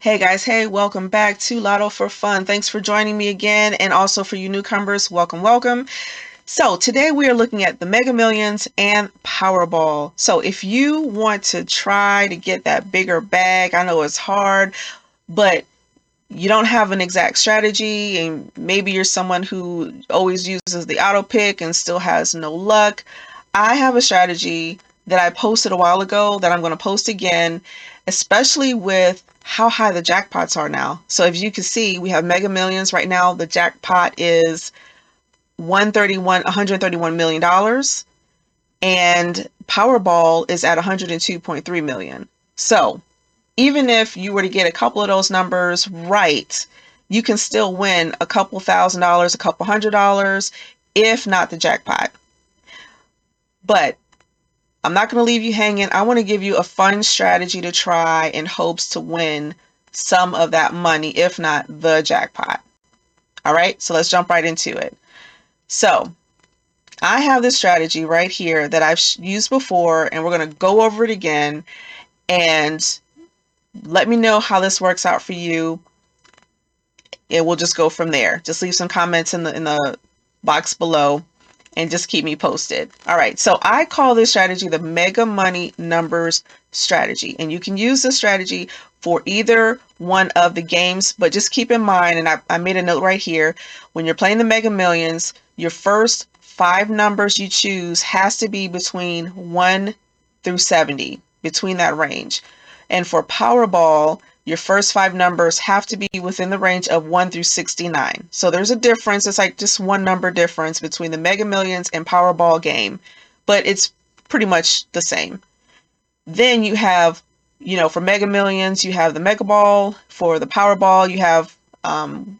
Hey guys, hey, welcome back to Lotto for Fun. Thanks for joining me again, and also for you newcomers, welcome. So today we are looking at the Mega Millions and Powerball. So if you want to try to get that bigger bag, I know it's hard, but you don't have an exact strategy, and maybe you're someone who always uses the auto pick and still has no luck. I have a strategy that I posted a while ago that I'm going to post again, especially with how high the jackpots are now. So if you can see, we have Mega Millions right now. The jackpot is 131 million dollars, and Powerball is at 102.3 million. So even if you were to get a couple of those numbers right, you can still win a couple $1,000s, a couple $100s, if not the jackpot. But I'm not going to leave you hanging. I want to give you a fun strategy to try in hopes to win some of that money, if not the jackpot. All right, so let's jump right into it. So I have this strategy right here that I've used before, and we're going to go over it again, and let me know how this works out for you. And we'll just go from there. Just leave some comments in the box below and just keep me posted. All right, so I call this strategy the Mega Money Numbers strategy, and you can use this strategy for either one of the games, but just keep in mind, and I made a note right here, when you're playing the Mega Millions, your first 5 numbers you choose has to be between 1 through 70, between that range. And for Powerball, your first 5 numbers have to be within the range of 1 through 69. So there's a difference. It's like just one number difference between the Mega Millions and Powerball game, but it's pretty much the same. Then you have, for Mega Millions, you have the Mega Ball. For the Powerball, you have,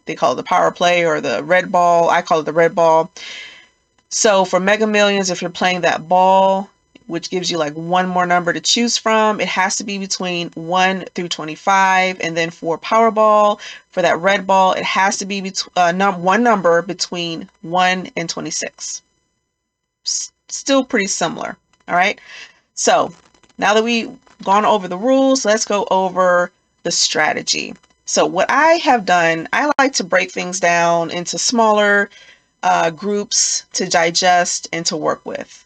they call it the Power Play or the Red Ball. I call it the Red Ball. So for Mega Millions, if you're playing that ball, which gives you like one more number to choose from, it has to be between 1 through 25. And then for Powerball, for that red ball, it has to be one number between 1 and 26. Still pretty similar. All right. So now that we've gone over the rules, let's go over the strategy. So what I have done, I like to break things down into smaller groups to digest and to work with.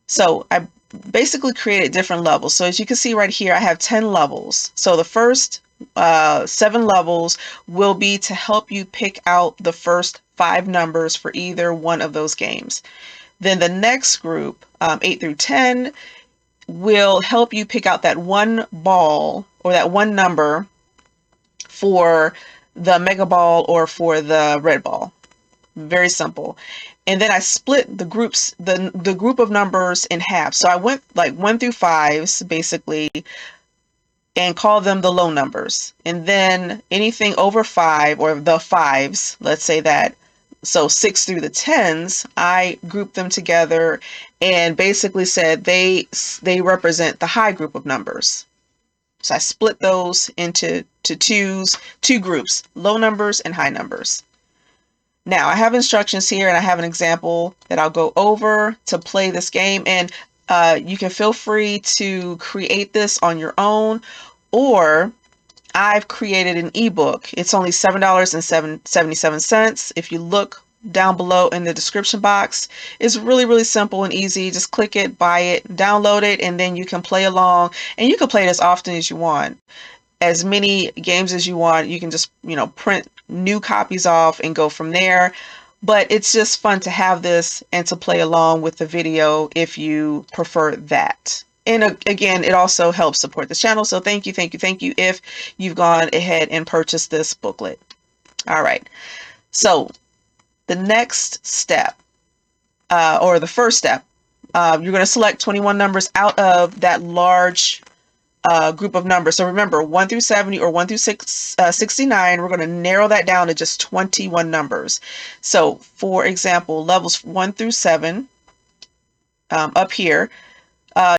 So I basically created different levels. So as you can see right here, I have 10 levels. So the first 7 levels will be to help you pick out the first 5 numbers for either one of those games. Then the next group, 8 through 10, will help you pick out that one ball or that one number for the Mega Ball or for the Red Ball. Very simple. And then I split the groups, the group of numbers in half. So I went like 1 through 5s basically and called them the low numbers. And then anything over 5 or the 5s, let's say that, so 6 through the 10s, I grouped them together and basically said they represent the high group of numbers. So I split those into two groups, low numbers and high numbers. Now I have instructions here and I have an example that I'll go over to play this game, and you can feel free to create this on your own, or I've created an ebook. It's only $7.77. If you look down below in the description box, it's really, really simple and easy. Just click it, buy it, download it, and then you can play along, and you can play it as often as you want. As many games as you want. You can just, print new copies off and go from there. But it's just fun to have this and to play along with the video if you prefer that. And again, it also helps support this channel. So thank you if you've gone ahead and purchased this booklet. All right. So the next step, or the first step, you're going to select 21 numbers out of that large group of numbers. So remember, 1 through 70 or 1 through 69, we're going to narrow that down to just 21 numbers. So for example, levels 1 through 7, up here,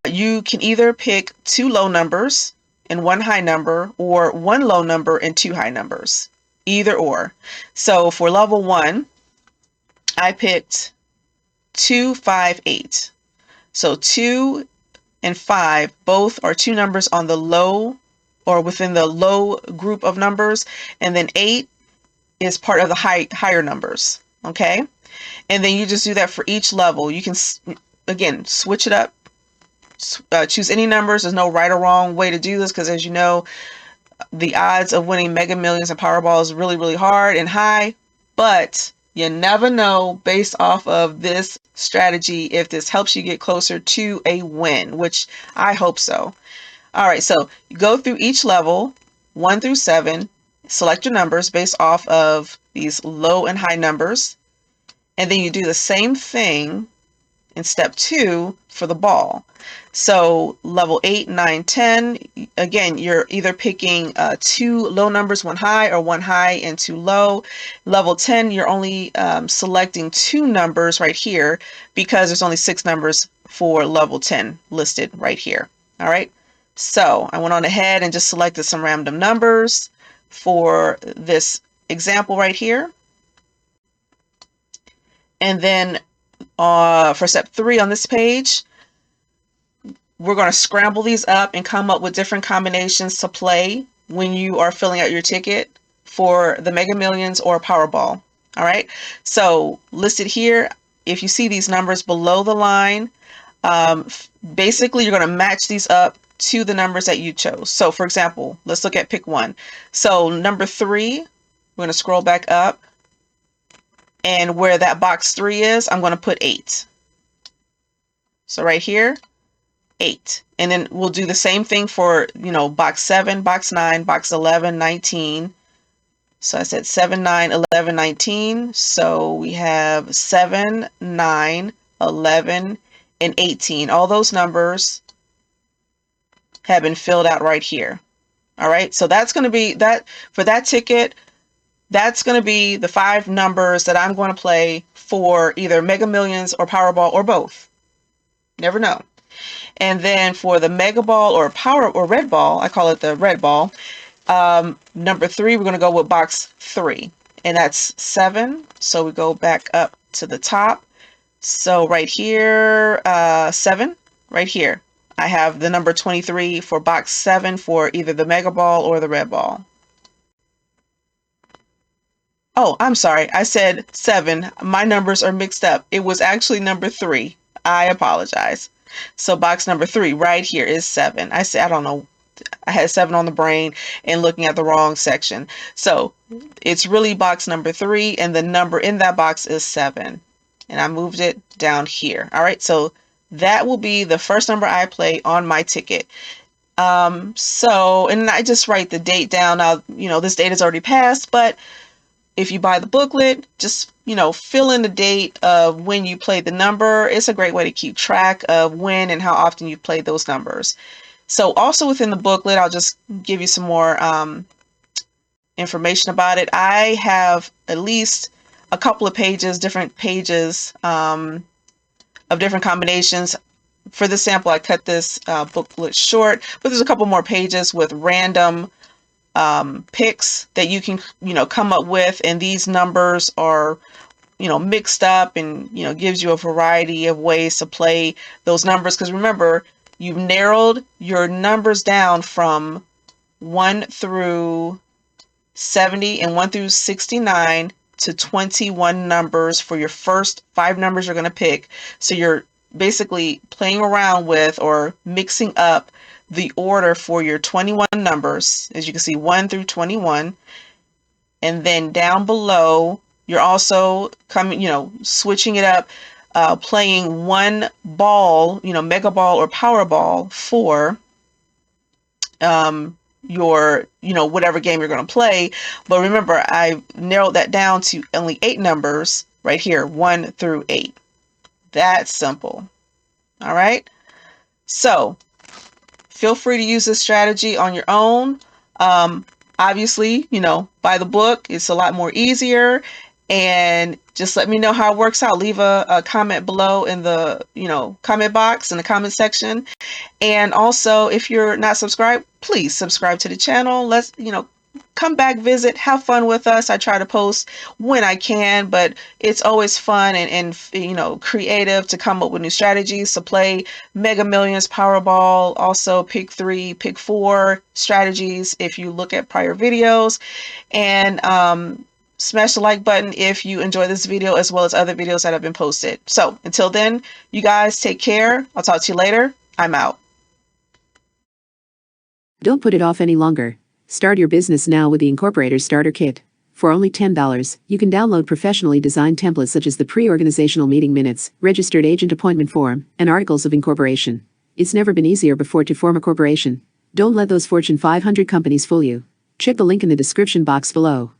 you can either pick 2 low numbers and 1 high number, or 1 low number and 2 high numbers, either or. So for level 1, I picked 2, 5, 8. So 2 and 5 both are 2 numbers on the low or within the low group of numbers, and then 8 is part of the higher numbers. Okay, and then you just do that for each level. You can again switch it up, choose any numbers. There's no right or wrong way to do this, because as you know, the odds of winning Mega Millions and Powerball is really, really hard and high, but you never know based off of this strategy if this helps you get closer to a win, which I hope so. All right, so you go through each level, 1 through 7, select your numbers based off of these low and high numbers, and then you do the same thing in step 2 for the ball. So level 8, 9, 10, again, you're either picking 2 low numbers, 1 high, or 1 high and 2 low. Level 10, you're only selecting 2 numbers right here, because there's only 6 numbers for level 10 listed right here. All right, so I went on ahead and just selected some random numbers for this example right here. And then for step 3 on this page, we're going to scramble these up and come up with different combinations to play when you are filling out your ticket for the Mega Millions or Powerball. All right, so listed here, if you see these numbers below the line, basically you're going to match these up to the numbers that you chose. So for example, let's look at pick 1. So number 3, we're going to scroll back up, and where that box 3 is, I'm going to put 8. So right here, 8. And then we'll do the same thing for, box 7, box 9, box 11, 19. So I said 7, 9, 11, 19. So we have 7, 9, 11, and 18. All those numbers have been filled out right here. All right, so that's going to be that for that ticket. That's going to be the 5 numbers that I'm going to play for either Mega Millions or Powerball, or both. Never know. And then for the Mega Ball or Red Ball, I call it the Red Ball, number 3, we're going to go with box 3. And that's 7. So we go back up to the top. So right here, 7, right here. I have the number 23 for box 7 for either the Mega Ball or the Red Ball. Oh, I'm sorry. I said 7. My numbers are mixed up. It was actually number 3. I apologize. So box number 3 right here is 7. I don't know. I had 7 on the brain and looking at the wrong section. So it's really box number 3, and the number in that box is 7. And I moved it down here. All right. So that will be the first number I play on my ticket. And I just write the date down. Now, this date has already passed, but if you buy the booklet, just, fill in the date of when you played the number. It's a great way to keep track of when and how often you've played those numbers. So also within the booklet, I'll just give you some more information about it. I have at least a couple of pages, different pages of different combinations. For this sample, I cut this booklet short, but there's a couple more pages with random picks that you can come up with, and these numbers are mixed up, and gives you a variety of ways to play those numbers, because remember, you've narrowed your numbers down from 1 through 70 and 1 through 69 to 21 numbers for your first 5 numbers you're going to pick. So you're basically playing around with or mixing up the order for your 21 numbers, as you can see, 1 through 21. And then down below, you're also switching it up, playing 1 ball, Mega Ball or Powerball for your, whatever game you're going to play. But remember, I narrowed that down to only 8 numbers right here, 1 through 8. That's simple. All right. So feel free to use this strategy on your own. Obviously, buy the book. It's a lot more easier. And just let me know how it works out. Leave a comment below in the, comment box in the comment section. And also, if you're not subscribed, please subscribe to the channel. Let's, come back, visit, have fun with us. I try to post when I can, but it's always fun and creative to come up with new strategies. So play Mega Millions, Powerball, also pick 3, pick 4 strategies if you look at prior videos. And smash the like button if you enjoy this video as well as other videos that have been posted. So until then, you guys take care. I'll talk to you later. I'm out. Don't put it off any longer. Start your business now with the Incorporator Starter Kit. For only $10, you can download professionally designed templates such as the pre-organizational meeting minutes, registered agent appointment form, and articles of incorporation. It's never been easier before to form a corporation. Don't let those Fortune 500 companies fool you. Check the link in the description box below.